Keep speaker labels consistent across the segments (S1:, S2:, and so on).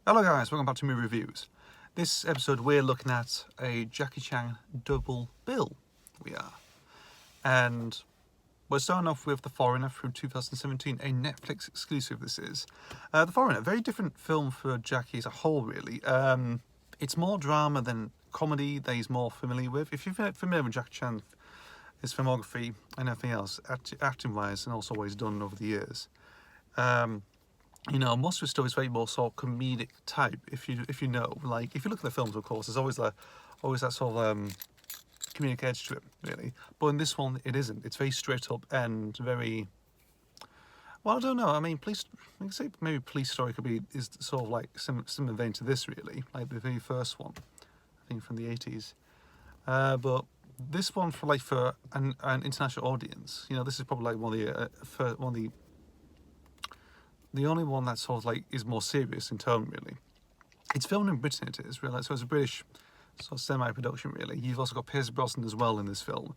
S1: Hello guys, welcome back to Movie Reviews. This episode we're looking at a Jackie Chan double bill. We are. And we're starting off with The Foreigner from 2017, a Netflix exclusive this is. The Foreigner, very different film for Jackie as a whole really. It's more drama than comedy that he's more familiar with. If you're familiar with Jackie Chan, his filmography and everything else, acting wise, and also what he's done over the years. Most of his stuff is very more sort of comedic type. If you know, like if you look at the films, of course, there's always that sort of comedic edge to it, really. But in this one, it isn't. It's very straight up and very. Well, I don't know. I mean, I can say maybe Police Story is sort of like similar vein to this, really, like the very first one, I think from the 80s. But this one for an international audience, this is probably like one of the only one that sort of like is more serious in tone, really. It's filmed in Britain, it is, really. So it's a British sort of semi-production, really. You've also got Pierce Brosnan as well in this film,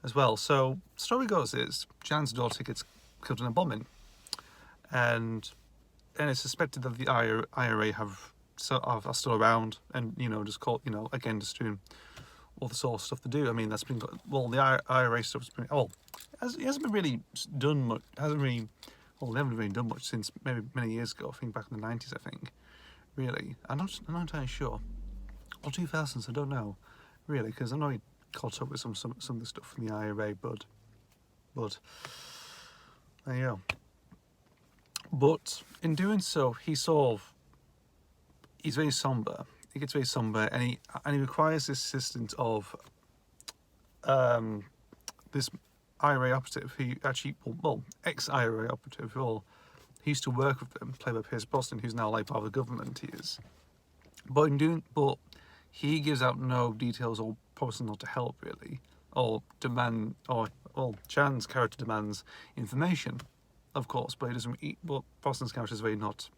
S1: as well. So the story goes is Jan's daughter gets killed in a bombing, and it's suspected that the IRA are still around, and just caught, again just doing all the sort of stuff to do. I mean, that's been the IRA stuff's been it hasn't been really done much. Well, they haven't really done much since maybe many years ago. I think back in the 90s, I think. Really. I'm not entirely sure. Or 2000s, I don't know. Really, because I know he caught up with some of the stuff from the IRA, but there you go. But in doing so, he's very somber. He gets very somber, and he requires the assistance of this IRA operative, who actually, ex-IRA operative, he used to work with them, played by Pierce Brosnan, who's now like part of the government, he is. But he gives out no details or promises not to help, really, Chan's character demands information, of course, but he doesn't. But Brosnan's character is very not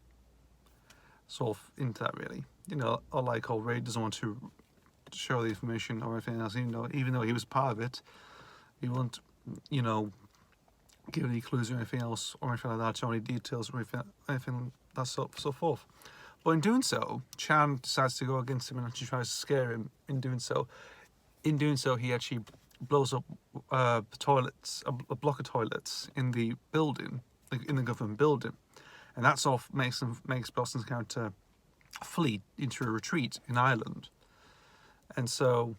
S1: sort of into that, really. Ray doesn't want to show the information or anything else, even though he was part of it, he won't. Give any clues or anything else or anything like that, or any details or anything that so forth. But in doing so, Chan decides to go against him and actually tries to scare him. In doing so, he actually blows up a block of toilets in the building, in the government building, and that sort of makes Brosnan's character flee into a retreat in Ireland, and so.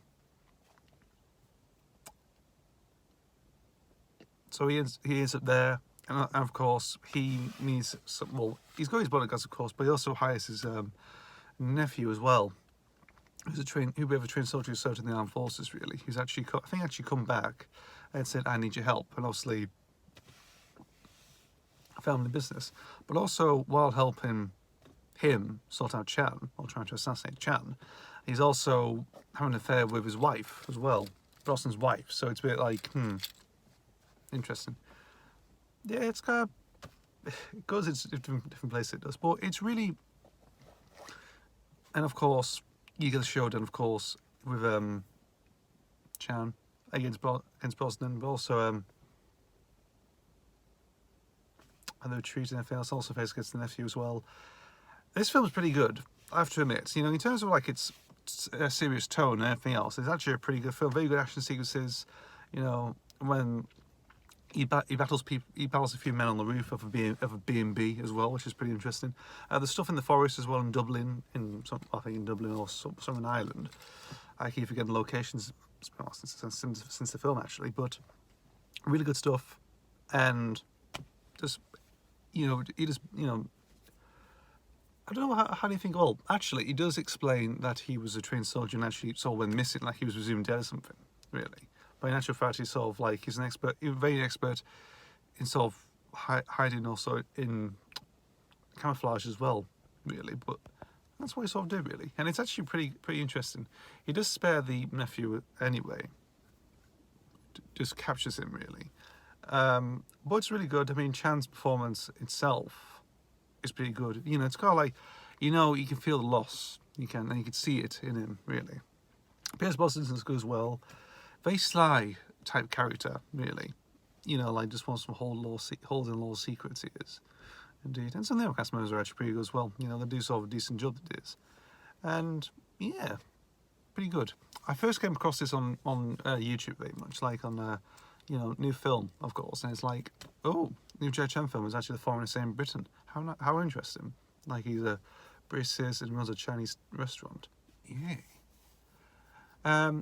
S1: So he ends up there, and of course he needs he's got his bodyguards, of course, but he also hires his nephew as well, who'll be a trained soldier who served in the armed forces, really. Who's actually come back and said, "I need your help," and obviously family business, but also while helping him sort out Chan or trying to assassinate Chan, he's also having an affair with his wife as well, Brosnan's wife. So it's a bit like interesting. Yeah, it's kind of, it goes into different places, it does, but it's really, and of course you get the showdown, of course, with Chan against Brosnan, but also and the retreat and everything else, also faced against the nephew as well. This film's pretty good, I have to admit. In terms of like its serious tone and everything else, it's actually a pretty good film. Very good action sequences. When he battles a few men on the roof of a B&B as well, which is pretty interesting. The stuff in the forest as well in Dublin, I think in Dublin or some in Ireland. I keep forgetting the locations since the film, actually, but really good stuff. And just I don't know, how do you think? Well, actually, he does explain that he was a trained soldier and actually sort of went missing, like he was presumed dead or something, really. But in actual fact, he's sort of like, he's very expert in sort of hiding, also in camouflage as well, really. But that's what he sort of did, really. And it's actually pretty interesting. He does spare the nephew anyway. Just captures him, really. But it's really good. I mean, Chan's performance itself is pretty good. It's kind of like, you can feel the loss. You can see it in him, really. Pierce Brosnan is good as well. Very sly type character, really. Just wants to hold in law secrets, he is. Indeed. And some of the other cast members are actually pretty good as well. You know, they do sort of a decent job it is. And yeah, pretty good. I first came across this on YouTube very much, like on you know, new film, of course, and it's like, oh, new J. Chen film is actually the foreign in Britain. How interesting. Like he's a British citizen and runs a Chinese restaurant. Yeah.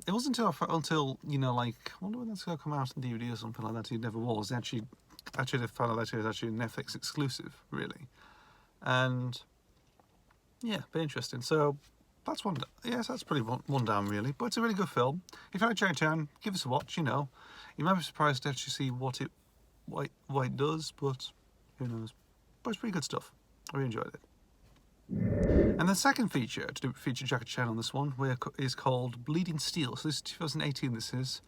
S1: It wasn't until you know, like, I wonder when that's gonna come out on DVD or something like that. It never was. They actually found out that it was actually a Netflix exclusive, really. And yeah, very interesting. So that's one. Yes, that's pretty one down really. But it's a really good film. If you like Jackie Chan, give us a watch. You know, you might be surprised to actually see what it does, but who knows? But it's pretty good stuff. I really enjoyed it. And the second feature to feature Jackie Chan on this one is called Bleeding Steel. So this is 2018. This is.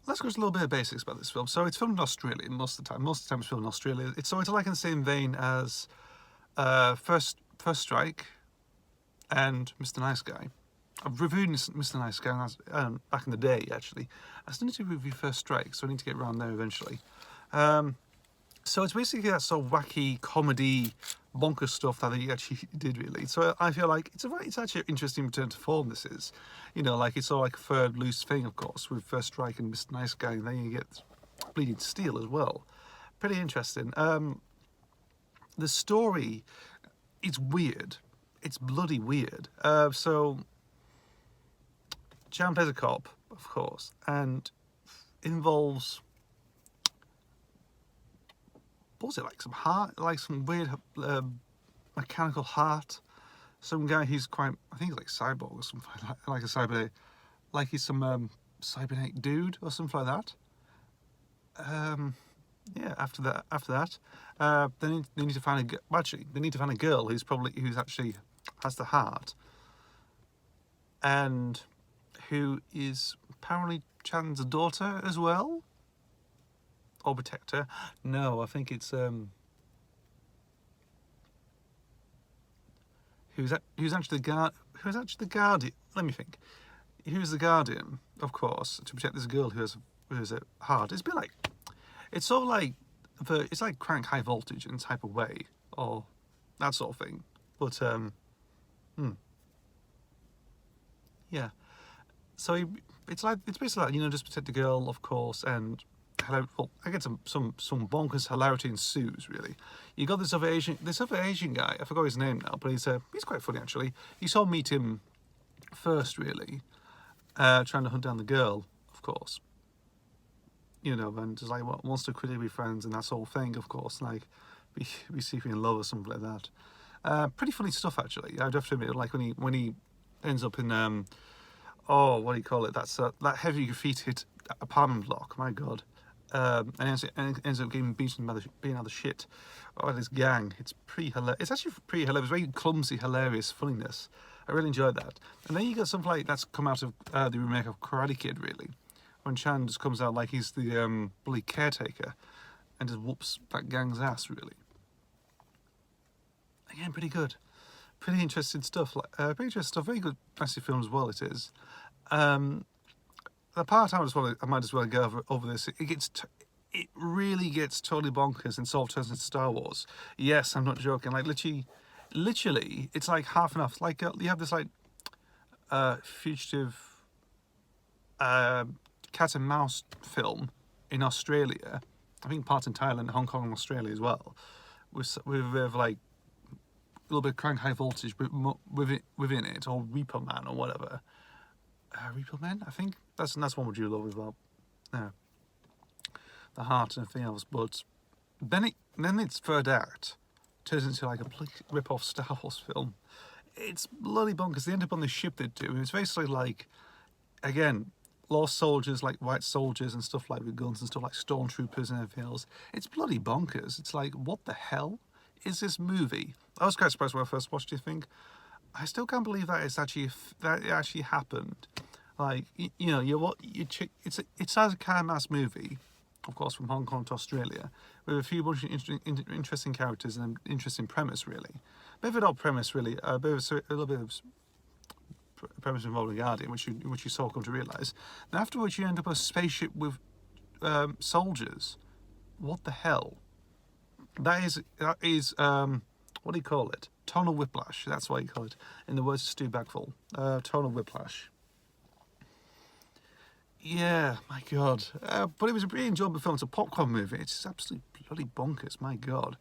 S1: Let's go to a little bit of basics about this film. So it's filmed in Australia most of the time. Most of the time it's filmed in Australia. It's like in the same vein as First Strike and Mr. Nice Guy. I've reviewed Mr. Nice Guy back in the day, actually. I still need to review First Strike, so I need to get around there eventually. So it's basically that sort of wacky comedy, bonkers stuff that he actually did, really. So I feel like it's actually an interesting return to form, this is. You know, like it's all like a third loose thing, of course, with First Strike and Mr. Nice Guy, and then you get Bleeding Steel as well. Pretty interesting. The story, it's weird. It's bloody weird. So Chan plays a cop, of course, and involves, what was it, like some heart, like some weird mechanical heart. Some guy who's quite, I think he's like cyborg or something like a cyber, like he's some cybernetic dude or something like that. Yeah. After that, they need to find they need to find a girl who's actually has the heart, and who is apparently Chan's daughter as well, or protector. No, I think it's who's actually the guardian. Let me think. Who's the guardian, of course, to protect this girl who has a heart. It's a bit like, it's sort of like it's like Crank High Voltage in a type of way, or that sort of thing. But yeah. So it's basically like, you know, just protect the girl, of course, and I get some bonkers hilarity ensues, really. You got this other Asian guy. I forgot his name now, but he's quite funny actually. You saw meet him first, really, trying to hunt down the girl, of course. You know, and just like wants to quickly be friends and that sort of thing, of course, like be secretly in love or something like that. Pretty funny stuff actually. I'd have to admit, like when he ends up in what do you call it? That's that heavy graffitied apartment block. My God. And ends up getting beaten by being out of the shit by this gang. It's pretty hilarious. It's actually pretty hilarious. Very clumsy, hilarious funniness. I really enjoyed that. And then you got something like that's come out of the remake of Karate Kid, really, when Chan just comes out like he's the bully caretaker and just whoops that gang's ass, really. Again, pretty good. Pretty interesting stuff. Very good, massive film as well. It is. The part I might as well go over this. It really gets totally bonkers and sort of turns into Star Wars. Yes, I'm not joking. Like literally, it's like half enough. Like you have this like fugitive cat and mouse film in Australia. I think parts in Thailand, Hong Kong, and Australia as well. With like a little bit of Crank High Voltage within it, or Reaper Man or whatever. Reaper Man, I think that's one with Jude Law about the heart and everything else. But then its third act turns into like a rip-off Star Wars film. It's bloody bonkers. They end up on the ship they do, and it's basically like, again, lost soldiers, like white soldiers and stuff, like with guns and stuff, like stormtroopers and everything else. It's bloody bonkers. It's like, what the hell is this movie? I was quite surprised when I first watched it. I think I still can't believe that it actually happened. Like, you know, it's a kind of mass movie, of course, from Hong Kong to Australia, with a few bunch of interesting characters and an interesting premise, really. A bit of an odd premise, really. A little bit of premise involving Guardian, which you sort of come to realise. And afterwards, you end up a spaceship with soldiers. What the hell? That is what do you call it? Tonal whiplash. That's what you call it. In the words of Stu Bagful, tonal whiplash. Yeah, my God. But it was a really enjoyable film. It's a popcorn movie. It's absolutely bloody bonkers. My God.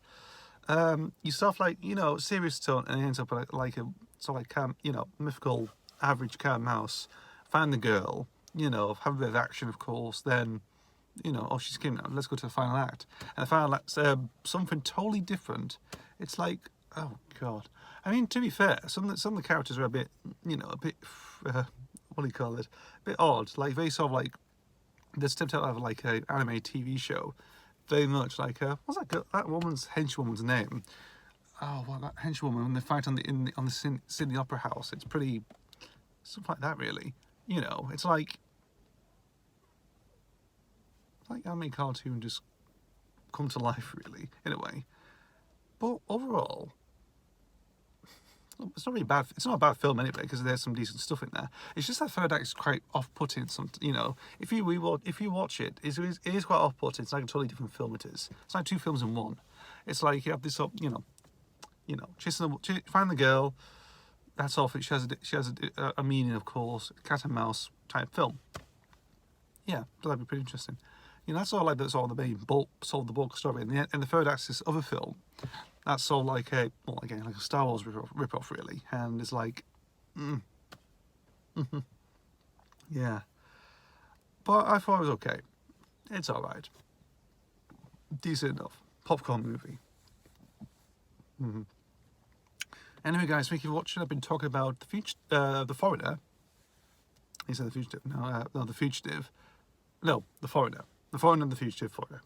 S1: You start off like, you know, serious tone, and it ends up like a sort of like you know, mythical average cat and mouse. Find the girl, you know, have a bit of action, of course. Then, you know, oh, she's kidnapped. Let's go to the final act. And the final act's something totally different. It's like, oh God. I mean, to be fair, some of the characters are a bit, you know, a bit, what do you call it? A bit odd. Like very sort of like they're stepped out of like an anime TV show. Very much like what's that woman's henchwoman's name? Oh, well, that henchwoman when they fight on the Sydney Opera House. It's pretty something like that, really. You know, it's like anime cartoon just come to life, really, in a way. But overall, it's not really bad. It's not a bad film anyway because there's some decent stuff in there. It's just that third act is quite off-putting. You know, if you watch it, it is quite off-putting. It's like a totally different film. It is. It's like two films in one. It's like you have this, you know, find the girl. That's off. She has a meaning, of course, cat and mouse type film. Yeah, that'd be pretty interesting. You know, that's all that's all the main bulk story. And the third act is this other film. That's all like like a Star Wars rip-off, really. And it's like, yeah. But I thought it was okay. It's all right. Decent enough. Popcorn movie. Anyway, guys, thank you for watching. I've been talking about the Foreigner. He said the Fugitive. No, the Fugitive. No, the Foreigner. The Foreigner and the Fugitive Foreigner.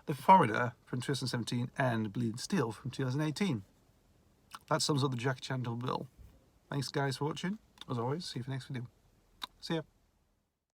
S1: The Foreigner from 2017 and Bleeding Steel from 2018. That sums up the Jackie Chan double bill. Thanks, guys, for watching. As always, see you for the next video. See ya.